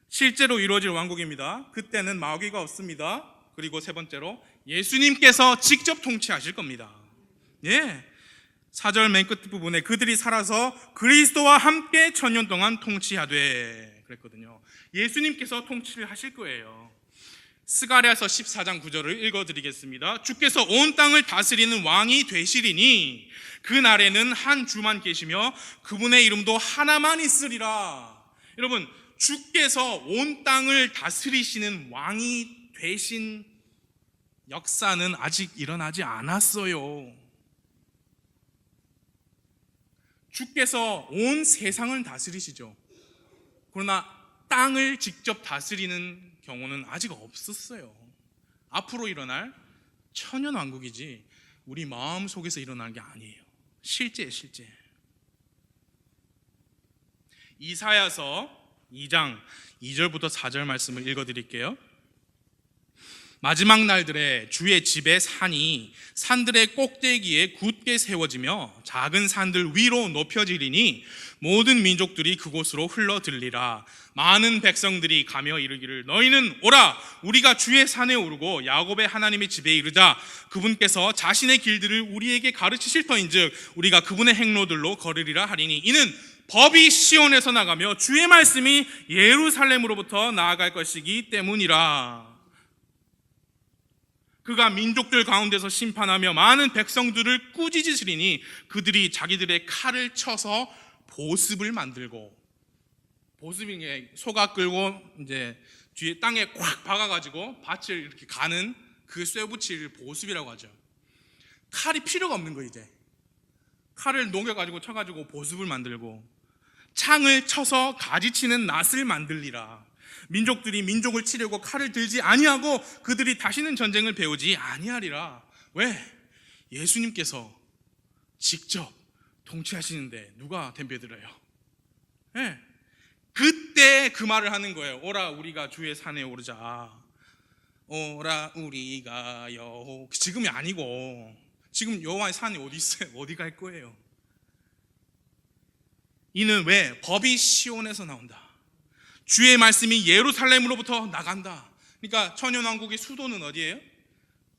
실제로 이루어질 왕국입니다. 그때는 마귀가 없습니다. 그리고 세 번째로 예수님께서 직접 통치하실 겁니다. 예, 4절 맨 끝 부분에 그들이 살아서 그리스도와 함께 천년 동안 통치하되. 그랬거든요. 예수님께서 통치를 하실 거예요. 스가랴서 14장 9절을 읽어드리겠습니다. 주께서 온 땅을 다스리는 왕이 되시리니 그날에는 한 주만 계시며 그분의 이름도 하나만 있으리라. 여러분, 주께서 온 땅을 다스리시는 왕이 되신 역사는 아직 일어나지 않았어요. 주께서 온 세상을 다스리시죠. 그러나 땅을 직접 다스리는 경우는 아직 없었어요. 앞으로 일어날 천연왕국이지 우리 마음 속에서 일어나는 게 아니에요. 실제. 이사야서 2장 2절부터 4절 말씀을 읽어드릴게요. 마지막 날들에 주의 집의 산이 산들의 꼭대기에 굳게 세워지며 작은 산들 위로 높여지리니 모든 민족들이 그곳으로 흘러들리라. 많은 백성들이 가며 이르기를 너희는 오라 우리가 주의 산에 오르고 야곱의 하나님의 집에 이르자. 그분께서 자신의 길들을 우리에게 가르치실 터인즉 우리가 그분의 행로들로 걸으리라 하리니 이는 법이 시온에서 나가며 주의 말씀이 예루살렘으로부터 나아갈 것이기 때문이라. 그가 민족들 가운데서 심판하며 많은 백성들을 꾸짖으시리니 그들이 자기들의 칼을 쳐서 보습을 만들고, 보습인 게 소가 끌고 이제 뒤에 땅에 꽉 박아가지고 밭을 이렇게 가는 그 쇠붙이를 보습이라고 하죠. 칼이 필요가 없는 거. 이제 칼을 녹여가지고 쳐가지고 보습을 만들고, 창을 쳐서 가지치는 낫을 만들리라. 민족들이 민족을 치려고 칼을 들지 아니하고 그들이 다시는 전쟁을 배우지 아니하리라. 왜? 예수님께서 직접 통치하시는데 누가 덤벼들어요? 네. 그때 그 말을 하는 거예요. 오라 우리가 주의 산에 오르자. 오라 우리가요. 지금이 아니고, 지금 여호와의 산이 어디 있어요? 어디 갈 거예요? 이는 왜? 법이 시온에서 나온다. 주의 말씀이 예루살렘으로부터 나간다. 그러니까 천연왕국의 수도는 어디예요?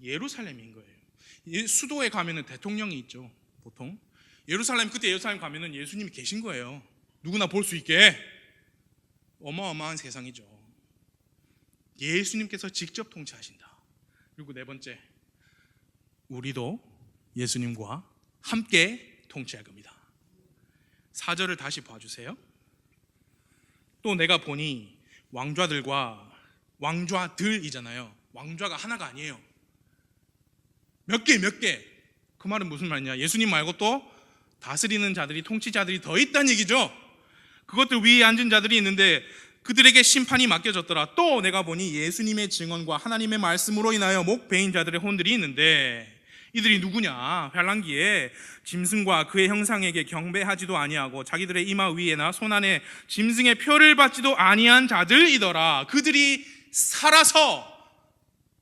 예루살렘인 거예요. 수도에 가면은 대통령이 있죠, 보통. 그때 예루살렘 가면은 예수님이 계신 거예요. 누구나 볼 수 있게. 어마어마한 세상이죠. 예수님께서 직접 통치하신다. 그리고 네 번째, 우리도 예수님과 함께 통치할 겁니다. 4절을 다시 봐주세요. 또 내가 보니 왕좌들이잖아요. 왕좌가 하나가 아니에요. 몇 개. 그 말은 무슨 말이냐? 예수님 말고 또 다스리는 자들이, 통치자들이 더 있다는 얘기죠. 그것들 위에 앉은 자들이 있는데 그들에게 심판이 맡겨졌더라. 또 내가 보니 예수님의 증언과 하나님의 말씀으로 인하여 목 베인 자들의 혼들이 있는데 이들이 누구냐? 환란기에 짐승과 그의 형상에게 경배하지도 아니하고 자기들의 이마 위에나 손 안에 짐승의 표를 받지도 아니한 자들이더라. 그들이 살아서,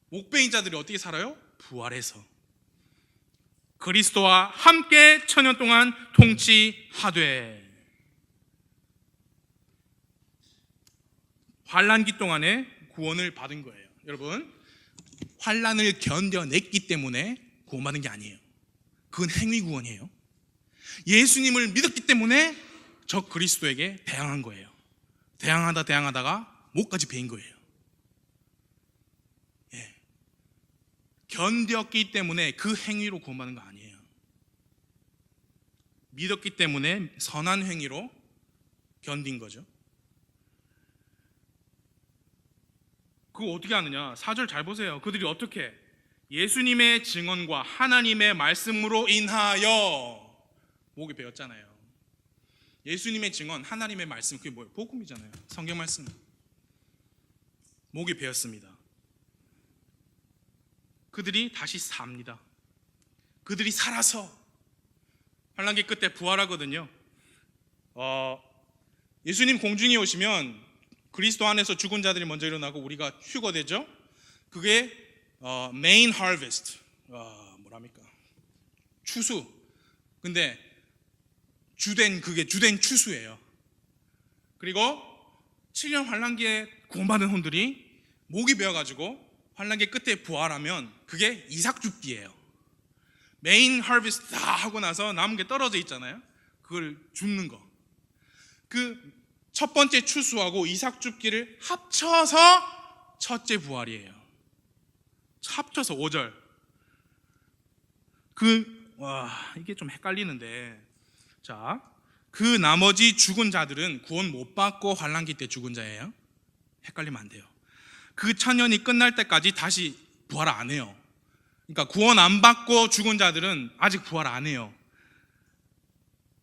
목베인 자들이 어떻게 살아요? 부활해서 그리스도와 함께 천년 동안 통치하되, 환란기 동안에 구원을 받은 거예요. 여러분, 환란을 견뎌냈기 때문에 구원받은 게 아니에요. 그건 행위 구원이에요. 예수님을 믿었기 때문에 저 그리스도에게 대항한 거예요. 대항하다가 목까지 베인 거예요. 예. 견뎠기 때문에 그 행위로 구원받은 거 아니에요. 믿었기 때문에 선한 행위로 견딘 거죠. 그거 어떻게 하느냐? 4절 잘 보세요. 그들이 어떻게? 예수님의 증언과 하나님의 말씀으로 인하여. 목이 베었잖아요. 예수님의 증언, 하나님의 말씀, 그게 뭐예요? 복음이잖아요. 성경 말씀. 목이 베었습니다. 그들이 다시 삽니다. 그들이 살아서 환란기 끝에 부활하거든요. 예수님 공중에 오시면 그리스도 안에서 죽은 자들이 먼저 일어나고 우리가 휴거되죠. 그게 메인 하베스트, 뭐랍니까? 추수. 근데 주된 추수예요. 그리고 7년 환란기에 구원받은 혼들이 목이 베어가지고 환란기 끝에 부활하면 그게 이삭 줍기예요. 메인 하베스트 다 하고 나서 남은 게 떨어져 있잖아요. 그걸 줍는 거. 그 첫 번째 추수하고 이삭 줍기를 합쳐서 첫째 부활이에요. 합쳐서 5절. 이게 좀 헷갈리는데, 자, 그 나머지 죽은 자들은 구원 못 받고 환난기 때 죽은 자예요. 헷갈리면 안 돼요. 그 천년이 끝날 때까지 다시 부활 안 해요. 그러니까 구원 안 받고 죽은 자들은 아직 부활 안 해요.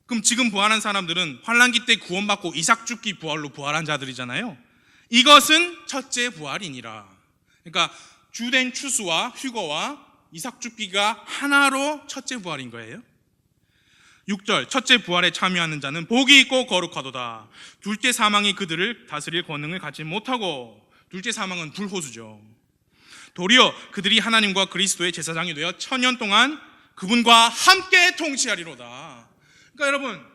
그럼 지금 부활한 사람들은 환난기 때 구원받고 이삭 줍기 부활로 부활한 자들이잖아요. 이것은 첫째 부활이니라. 그러니까 주된 추수와 휴거와 이삭 줍기가 하나로 첫째 부활인 거예요. 6절, 첫째 부활에 참여하는 자는 복이 있고 거룩하도다. 둘째 사망이 그들을 다스릴 권능을 갖지 못하고, 둘째 사망은 불호수죠. 도리어 그들이 하나님과 그리스도의 제사장이 되어 천년 동안 그분과 함께 통치하리로다. 그러니까 여러분,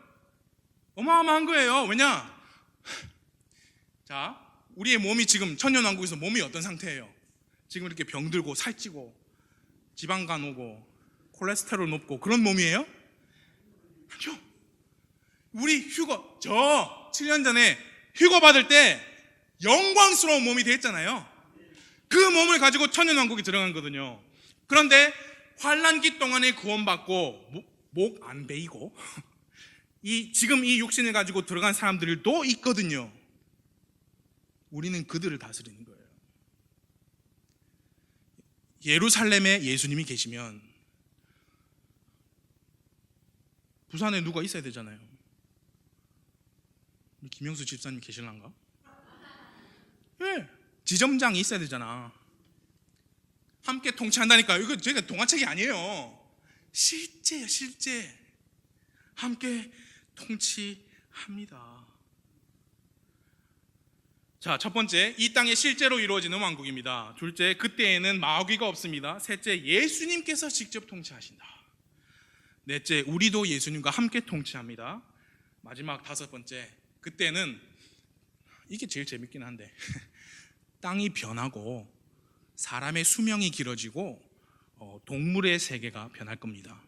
어마어마한 거예요. 왜냐? 자, 우리의 몸이 지금 천년왕국에서 몸이 어떤 상태예요? 지금 이렇게 병들고 살찌고 지방간 오고 콜레스테롤 높고 그런 몸이에요? 아니요. 우리 휴거, 저 7년 전에 휴거 받을 때 영광스러운 몸이 됐잖아요. 그 몸을 가지고 천년왕국에 들어간 거거든요. 그런데 환난기 동안에 구원받고 목 안 베이고 지금 이 육신을 가지고 들어간 사람들도 있거든요. 우리는 그들을 다스리는 거예요. 예루살렘에 예수님이 계시면 부산에 누가 있어야 되잖아요. 김영수 집사님 계실란가? 네, 지점장이 있어야 되잖아. 함께 통치한다니까요. 이거 제가 동화책이 아니에요. 실제예요, 실제. 함께 통치합니다. 자, 첫 번째, 이 땅에 실제로 이루어지는 왕국입니다. 둘째, 그때에는 마귀가 없습니다. 셋째, 예수님께서 직접 통치하신다. 넷째, 우리도 예수님과 함께 통치합니다. 마지막 다섯 번째, 그때는 이게 제일 재밌긴 한데 땅이 변하고 사람의 수명이 길어지고 동물의 세계가 변할 겁니다.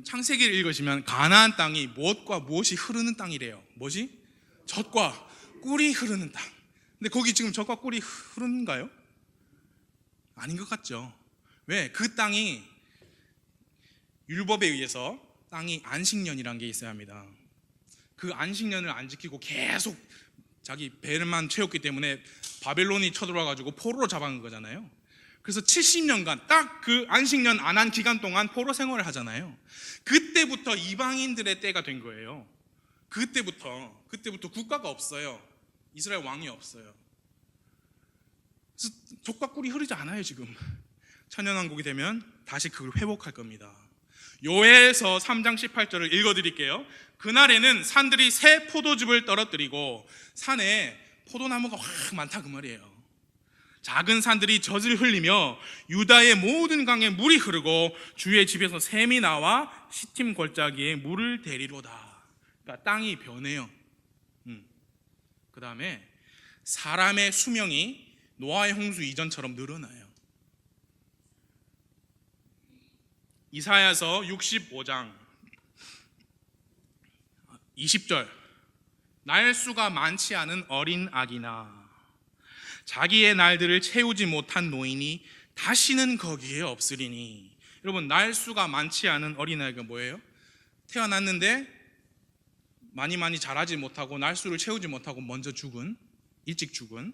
창세기를 읽으시면 가나안 땅이 무엇과 무엇이 흐르는 땅이래요. 뭐지? 젖과 꿀이 흐르는 땅. 근데 거기 지금 젖과 꿀이 흐르는가요? 아닌 것 같죠. 왜? 그 땅이 율법에 의해서 땅이 안식년이라는 게 있어야 합니다. 그 안식년을 안 지키고 계속 자기 배를만 채웠기 때문에 바벨론이 쳐들어와가지고 포로로 잡아간 거잖아요. 그래서 70년간 딱 그 안식년 안 한 기간 동안 포로 생활을 하잖아요. 그때부터 이방인들의 때가 된 거예요. 그때부터 국가가 없어요. 이스라엘 왕이 없어요. 그래서 젖과 꿀이 흐르지 않아요. 지금 천년왕국이 되면 다시 그걸 회복할 겁니다. 요엘서 3장 18절을 읽어드릴게요. 그날에는 산들이 새 포도즙을 떨어뜨리고 산에 포도나무가 확 많다 그 말이에요. 작은 산들이 젖을 흘리며 유다의 모든 강에 물이 흐르고 주의 집에서 샘이 나와 시팀 골짜기에 물을 대리로다. 그러니까 땅이 변해요. 그 다음에 사람의 수명이 노아의 홍수 이전처럼 늘어나요. 이사야서 65장 20절, 날수가 많지 않은 어린 아기나 자기의 날들을 채우지 못한 노인이 다시는 거기에 없으리니. 여러분, 날수가 많지 않은 어린아이가 뭐예요? 태어났는데 많이 자라지 못하고 날수를 채우지 못하고 먼저 죽은, 일찍 죽은,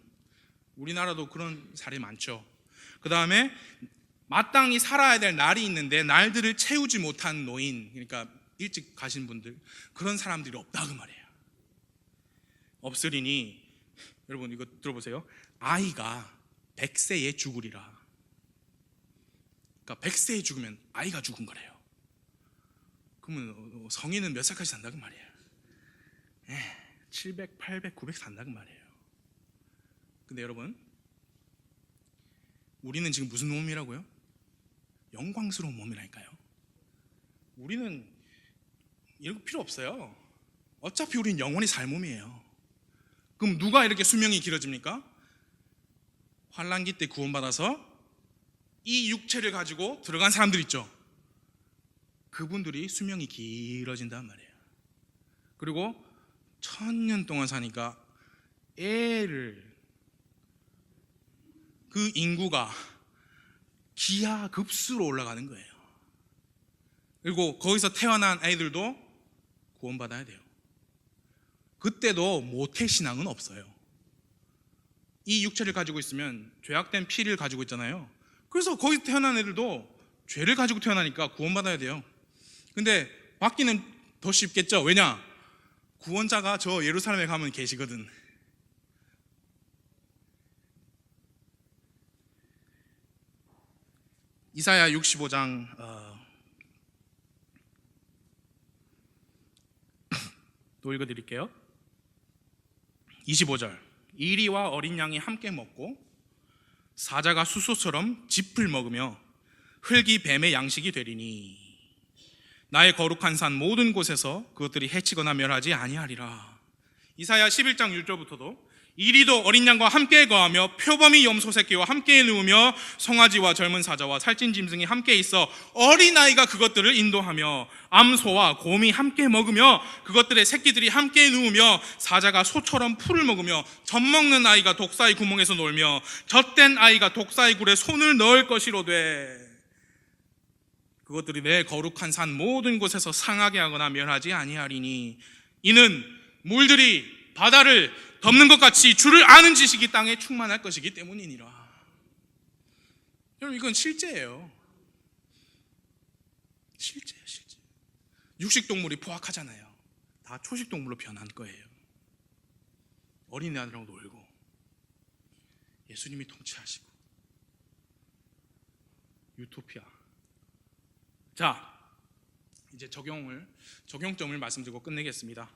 우리나라도 그런 사례 많죠. 그 다음에 마땅히 살아야 될 날이 있는데 날들을 채우지 못한 노인, 그러니까 일찍 가신 분들, 그런 사람들이 없다 그 말이에요. 없으리니, 여러분 이거 들어보세요. 아이가 100세에 죽으리라. 그러니까 100세에 죽으면 아이가 죽은 거래요. 그러면 성인은 몇 살까지 산다 그 말이에요? 700, 800, 900 산다 그 말이에요. 근데 여러분, 우리는 지금 무슨 몸이라고요? 영광스러운 몸이라니까요. 우리는 이런 거 필요 없어요. 어차피 우리는 영원히 살 몸이에요. 그럼 누가 이렇게 수명이 길어집니까? 환난기 때 구원받아서 이 육체를 가지고 들어간 사람들 있죠. 그분들이 수명이 길어진단 말이에요. 그리고 1000년 동안 사니까 애를, 그 인구가 기하급수로 올라가는 거예요. 그리고 거기서 태어난 아이들도 구원받아야 돼요. 그때도 모태신앙은 없어요. 이 육체를 가지고 있으면 죄악된 피를 가지고 있잖아요. 그래서 거기서 태어난 애들도 죄를 가지고 태어나니까 구원받아야 돼요. 근데 받기는 더 쉽겠죠. 왜냐? 구원자가 저 예루살렘에 가면 계시거든. 이사야 65장 또 읽어드릴게요. 25절. 이리와 어린 양이 함께 먹고 사자가 수소처럼 짚을 먹으며 흙이 뱀의 양식이 되리니 나의 거룩한 산 모든 곳에서 그것들이 해치거나 멸하지 아니하리라. 이사야 11장 1절부터도 이리도 어린 양과 함께 거하며 표범이 염소 새끼와 함께 누우며 송아지와 젊은 사자와 살찐 짐승이 함께 있어 어린아이가 그것들을 인도하며 암소와 곰이 함께 먹으며 그것들의 새끼들이 함께 누우며 사자가 소처럼 풀을 먹으며 젖 먹는 아이가 독사의 구멍에서 놀며 젖된 아이가 독사의 굴에 손을 넣을 것이로되 그것들이 내 거룩한 산 모든 곳에서 상하게 하거나 멸하지 아니하리니 이는 물들이 바다를 덮는 것 같이 주를 아는 지식이 땅에 충만할 것이기 때문이니라. 여러분, 이건 실제예요. 실제예요, 실제. 육식동물이 포악하잖아요. 다 초식동물로 변한 거예요. 어린애들하고 놀고 예수님이 통치하시고 유토피아. 자, 이제 적용점을 말씀드리고 끝내겠습니다.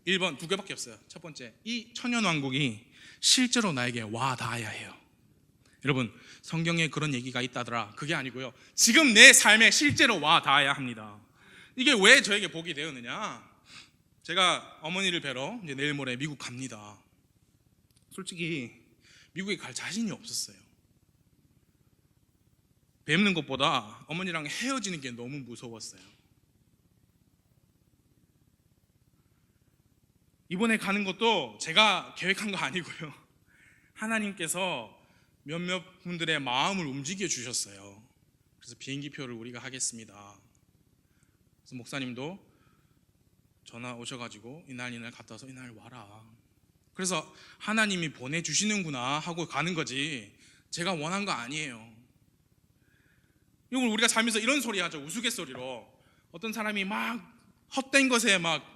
1번 두 개밖에 없어요. 첫 번째, 이 천연왕국이 실제로 나에게 와 닿아야 해요. 여러분, 성경에 그런 얘기가 있다더라, 그게 아니고요, 지금 내 삶에 실제로 와 닿아야 합니다. 이게 왜 저에게 복이 되었느냐? 제가 어머니를 뵈러 이제 내일 모레 미국 갑니다. 솔직히 미국에 갈 자신이 없었어요. 뵙는 것보다 어머니랑 헤어지는 게 너무 무서웠어요. 이번에 가는 것도 제가 계획한 거 아니고요, 하나님께서 몇몇 분들의 마음을 움직여 주셨어요. 그래서 비행기표를 우리가 하겠습니다. 그래서 목사님도 전화 오셔가지고 이날 갔다 와서 이날 와라. 그래서 하나님이 보내주시는구나 하고 가는 거지 제가 원한 거 아니에요. 이걸 우리가 살면서 이런 소리 하죠. 우스갯소리로 어떤 사람이 막 헛된 것에 막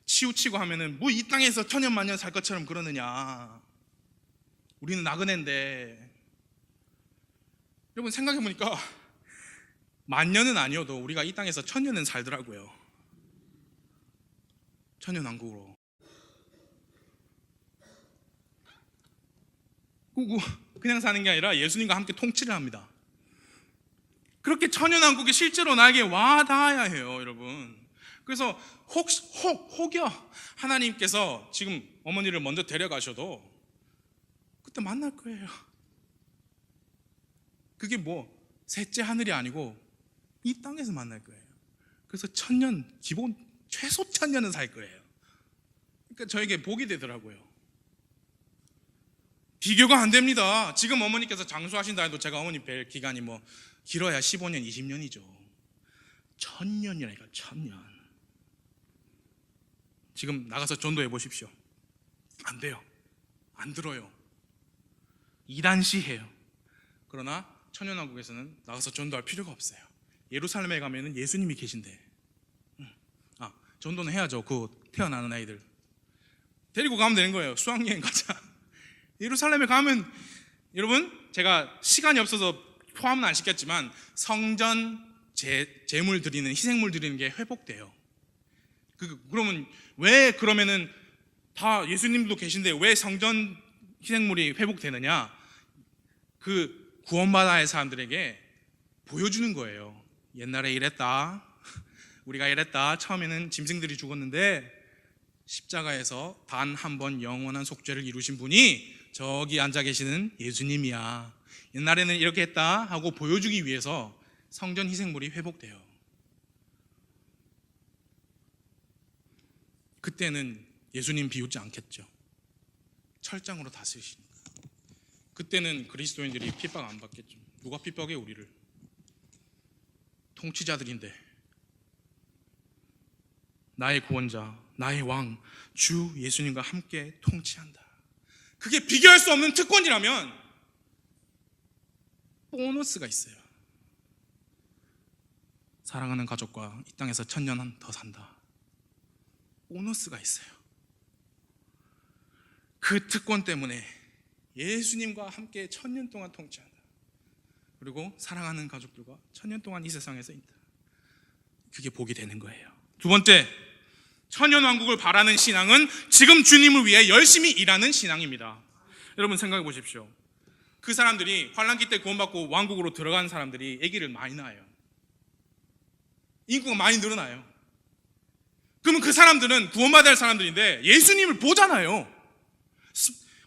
치우치고 하면은 뭐 이 땅에서 천년만년 살 것처럼 그러느냐, 우리는 나그네인데. 여러분, 생각해보니까 만년은 아니어도 우리가 이 땅에서 천년은 살더라고요. 천년왕국으로. 그냥 사는 게 아니라 예수님과 함께 통치를 합니다. 그렇게 천연왕국이 실제로 나에게 와닿아야 해요, 여러분. 그래서 혹여 하나님께서 지금 어머니를 먼저 데려가셔도 그때 만날 거예요. 그게 뭐 셋째 하늘이 아니고 이 땅에서 만날 거예요. 그래서 1000년, 기본 최소 1000년은 살 거예요. 그러니까 저에게 복이 되더라고요. 비교가 안 됩니다. 지금 어머니께서 장수하신다 해도 제가 어머니 뵐 기간이 뭐 길어야 15년, 20년이죠. 1000년이라니까, 1000년. 지금 나가서 전도해 보십시오. 안 돼요. 안 들어요. 이단시해요. 그러나 천연왕국에서는 나가서 전도할 필요가 없어요. 예루살렘에 가면은 예수님이 계신데. 전도는 해야죠. 그 태어나는 아이들 데리고 가면 되는 거예요. 수학여행 가자. 예루살렘에 가면, 여러분, 제가 시간이 없어서 포함은 안 시켰지만 성전 제물 드리는, 희생물 드리는 게 회복돼요. 그러면 왜, 그러면은 다 예수님도 계신데 왜 성전 희생물이 회복되느냐? 그 구원받아야 할 사람들에게 보여주는 거예요. 옛날에 이랬다, 우리가 이랬다. 처음에는 짐승들이 죽었는데 십자가에서 단 한 번 영원한 속죄를 이루신 분이 저기 앉아 계시는 예수님이야. 옛날에는 이렇게 했다 하고 보여주기 위해서 성전 희생물이 회복돼요. 그때는 예수님 비웃지 않겠죠. 철장으로 다스리시니까. 그때는 그리스도인들이 핍박 안 받겠죠. 누가 핍박해 우리를? 통치자들인데. 나의 구원자, 나의 왕, 주 예수님과 함께 통치한다. 그게 비교할 수 없는 특권이라면 보너스가 있어요. 사랑하는 가족과 이 땅에서 1000년 더 산다. 보너스가 있어요. 그 특권 때문에 예수님과 함께 1000년 동안 통치한다. 그리고 사랑하는 가족들과 1000년 동안 이 세상에서 있다. 그게 복이 되는 거예요. 두 번째, 천년왕국을 바라는 신앙은 지금 주님을 위해 열심히 일하는 신앙입니다. 여러분 생각해 보십시오. 그 사람들이 환란기 때 구원받고 왕국으로 들어간 사람들이 아기를 많이 낳아요. 인구가 많이 늘어나요. 그러면 그 사람들은 구원받아야 할 사람들인데 예수님을 보잖아요.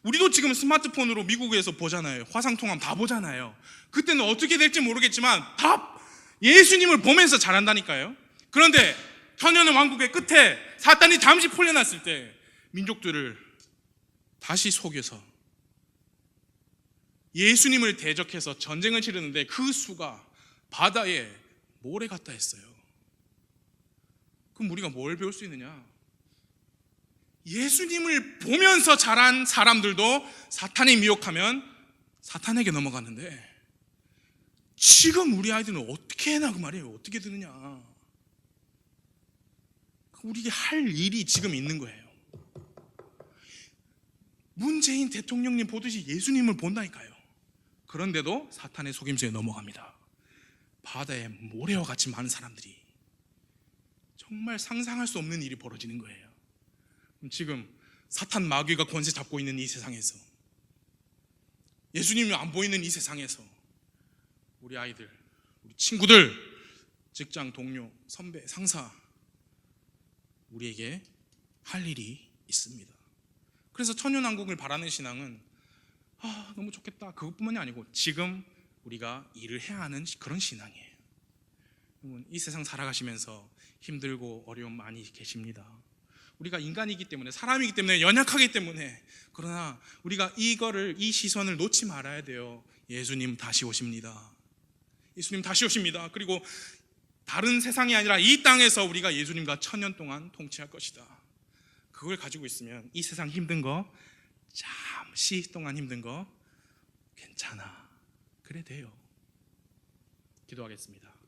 우리도 지금 스마트폰으로 미국에서 보잖아요. 화상통화하면 다 보잖아요. 그때는 어떻게 될지 모르겠지만 다 예수님을 보면서 자란다니까요. 그런데 천년의 왕국의 끝에 사탄이 잠시 풀려났을 때 민족들을 다시 속여서 예수님을 대적해서 전쟁을 치르는데 그 수가 바다에 모래 같다 했어요. 그럼 우리가 뭘 배울 수 있느냐? 예수님을 보면서 자란 사람들도 사탄이 미혹하면 사탄에게 넘어가는데 지금 우리 아이들은 어떻게 해나 그 말이에요. 어떻게 되느냐? 우리가 할 일이 지금 있는 거예요. 문재인 대통령님 보듯이 예수님을 본다니까요. 그런데도 사탄의 속임수에 넘어갑니다. 바다에 모래와 같이 많은 사람들이 정말 상상할 수 없는 일이 벌어지는 거예요. 지금 사탄 마귀가 권세 잡고 있는 이 세상에서, 예수님이 안 보이는 이 세상에서 우리 아이들, 우리 친구들, 직장 동료, 선배, 상사, 우리에게 할 일이 있습니다. 그래서 천년왕국을 바라는 신앙은 너무 좋겠다 그것뿐만이 아니고 지금 우리가 일을 해야 하는 그런 신앙이에요. 여러분, 이 세상 살아가시면서 힘들고 어려움 많이 계십니다. 우리가 인간이기 때문에, 사람이기 때문에, 연약하기 때문에. 그러나 우리가 이 시선을 놓지 말아야 돼요. 예수님 다시 오십니다. 예수님 다시 오십니다. 그리고 다른 세상이 아니라 이 땅에서 우리가 예수님과 1000년 동안 통치할 것이다. 그걸 가지고 있으면 이 세상 힘든 거, 잠시 동안 힘든 거 괜찮아. 그래 돼요. 기도하겠습니다.